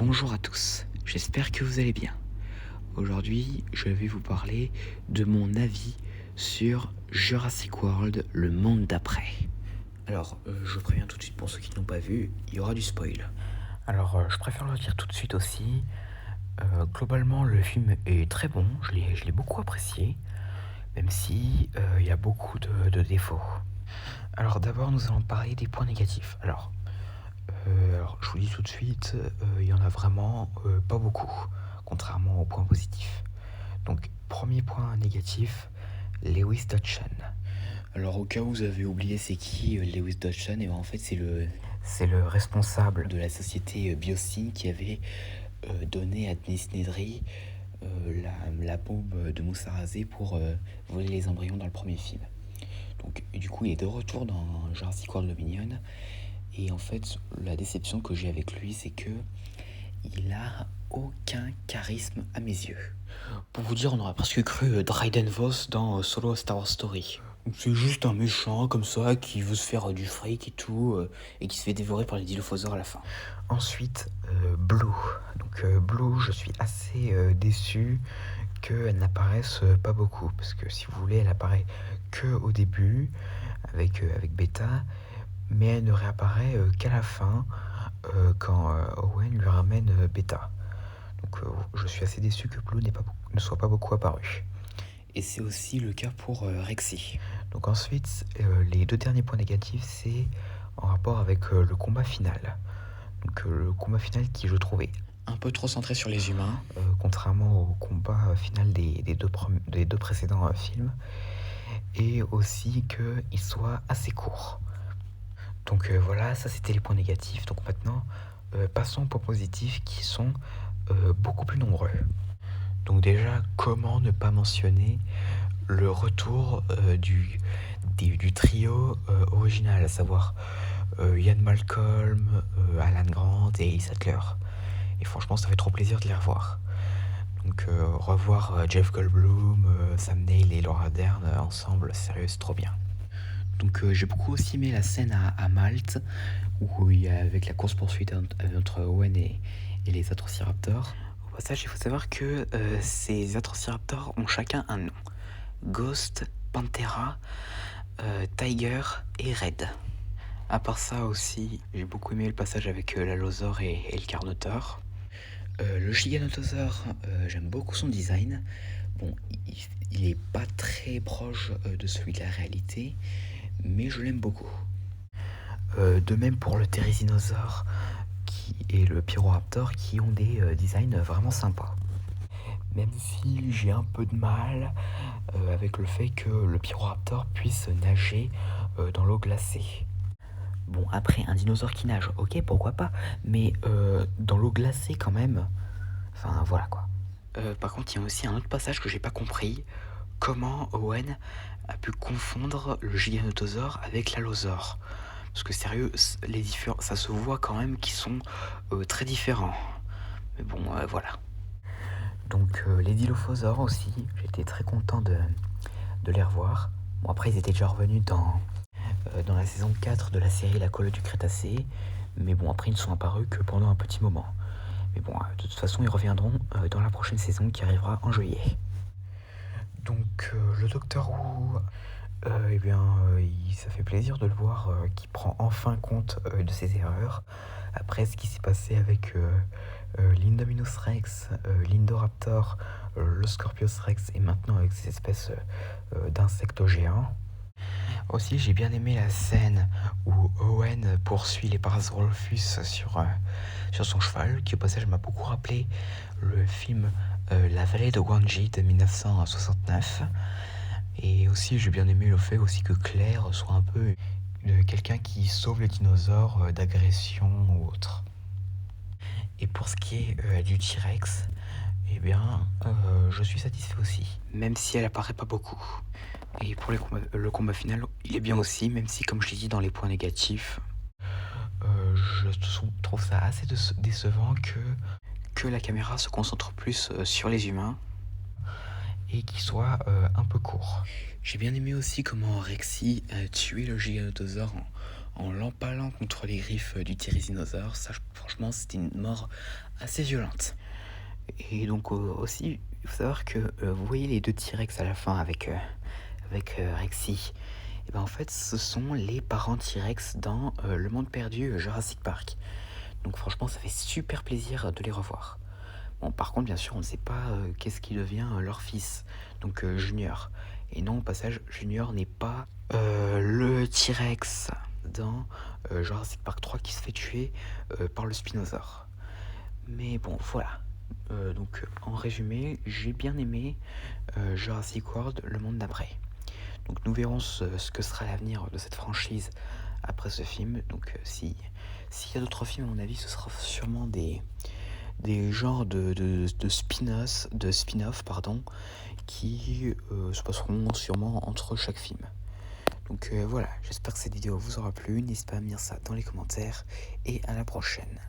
Bonjour à tous, j'espère que vous allez bien. Aujourd'hui, je vais vous parler de mon avis sur Jurassic World, le monde d'après. Alors, je préviens tout de suite pour ceux qui n'ont pas vu, il y aura du spoil. Alors, je préfère le dire tout de suite aussi. Globalement, le film est très bon, je l'ai beaucoup apprécié, même si il y a beaucoup de défauts. Alors d'abord, nous allons parler des points négatifs. Alors, je vous dis tout de suite, il y en a vraiment pas beaucoup, contrairement aux points positifs. Donc, premier point négatif, Lewis Dodgson. Alors, au cas où vous avez oublié c'est qui Lewis Dodgson, et ben, en fait c'est le responsable de la société Biosyn qui avait donné à Denis Nedry la bombe de Moussarasé pour voler les embryons dans le premier film. Donc, du coup, il est de retour dans Jurassic World Dominion. Et en fait, la déception que j'ai avec lui, c'est que il a aucun charisme à mes yeux. Pour vous dire, on aurait presque cru Dryden Voss dans Solo Star Wars Story. C'est juste un méchant comme ça qui veut se faire du fric et tout, et qui se fait dévorer par les dilophosaures à la fin. Ensuite, Blue. Donc Blue, je suis assez déçu qu'elle n'apparaisse pas beaucoup, parce que si vous voulez, elle apparaît que au début avec Beta, mais elle ne réapparaît qu'à la fin quand Owen lui ramène Beta. Donc je suis assez déçu que Blue ne soit pas beaucoup apparu. Et c'est aussi le cas pour Rexy. Donc ensuite, les deux derniers points négatifs, c'est en rapport avec le combat final. Donc le combat final qui, je trouvais, un peu trop centré sur les humains, contrairement au combat final des deux précédents films, et aussi qu'il soit assez court. Donc voilà, ça c'était les points négatifs. Donc maintenant, passons aux points positifs qui sont beaucoup plus nombreux. Donc déjà, comment ne pas mentionner le retour du trio original, à savoir Ian Malcolm, Alan Grant et Ellie Sattler. Et franchement, ça fait trop plaisir de les revoir. Donc revoir Jeff Goldblum, Sam Neill et Laura Dern ensemble, sérieux, c'est trop bien. Donc j'ai beaucoup aussi aimé la scène à Malte, où il y a avec la course-poursuite entre Owen et les Atrociraptors. Au passage, il faut savoir que ces Atrociraptors ont chacun un nom. Ghost, Panthera, Tiger et Red. À part ça aussi, j'ai beaucoup aimé le passage avec l'Allosaure et le Carnotaure. Le Giganotosaure, j'aime beaucoup son design. Bon, il est pas très proche de celui de la réalité, mais je l'aime beaucoup. De même pour le Therizinosaure et le Pyroraptor qui ont des designs vraiment sympas. Même si j'ai un peu de mal avec le fait que le Pyroraptor puisse nager dans l'eau glacée. Bon, après, un dinosaure qui nage, ok, pourquoi pas, mais dans l'eau glacée quand même, enfin voilà quoi. Par contre, il y a aussi un autre passage que j'ai pas compris. Comment Owen a pu confondre le Giganotosaure avec l'Allosaure? Parce que sérieux, ça se voit quand même qu'ils sont très différents. Mais bon, voilà. Donc les Dilophosaures aussi, j'étais très content de les revoir. Bon, après, ils étaient déjà revenus dans la saison 4 de la série La Colle du Crétacé. Mais bon, après, ils ne sont apparus que pendant un petit moment. Mais bon, de toute façon, ils reviendront dans la prochaine saison qui arrivera en juillet. Donc, le Docteur Who, ça fait plaisir de le voir qui prend enfin compte de ses erreurs. Après ce qui s'est passé avec l'Indominus Rex, l'Indoraptor, le Scorpius Rex et maintenant avec ces espèces d'insectes géants. Aussi, j'ai bien aimé la scène où Owen poursuit les Parasaurolophus sur son cheval, qui au passage m'a beaucoup rappelé le film La vallée de Gwangi de 1969. Et aussi, j'ai bien aimé le fait aussi que Claire soit un peu quelqu'un qui sauve les dinosaures d'agression ou autre. Et pour ce qui est du T-Rex, eh bien, je suis satisfait aussi, même si elle apparaît pas beaucoup. Et pour le combat final, il est bien aussi, même si, comme je l'ai dit dans les points négatifs, je trouve ça assez décevant que la caméra se concentre plus sur les humains et qu'il soit un peu court. J'ai bien aimé aussi comment Rexy a tué le Giganotosaure en l'empalant contre les griffes du tyrésinosaure. Ça, franchement, c'était une mort assez violente. Et donc aussi, il faut savoir que vous voyez les deux T-Rex à la fin avec Rexy. Et ben en fait, ce sont les parents T-Rex dans Le Monde Perdu Jurassic Park. Donc franchement, ça fait super plaisir de les revoir. Bon, par contre, bien sûr, on ne sait pas qu'est-ce qui devient leur fils, donc Junior. Et non, au passage, Junior n'est pas le T-Rex dans Jurassic Park 3 qui se fait tuer par le Spinosaure. Mais bon, voilà. Donc, en résumé, j'ai bien aimé Jurassic World, le monde d'après. Donc, nous verrons ce que sera l'avenir de cette franchise après ce film. Donc, s'il y a d'autres films, à mon avis, ce sera sûrement des genres de spin-off pardon, qui se passeront sûrement entre chaque film. Donc voilà, j'espère que cette vidéo vous aura plu. N'hésitez pas à me dire ça dans les commentaires et à la prochaine.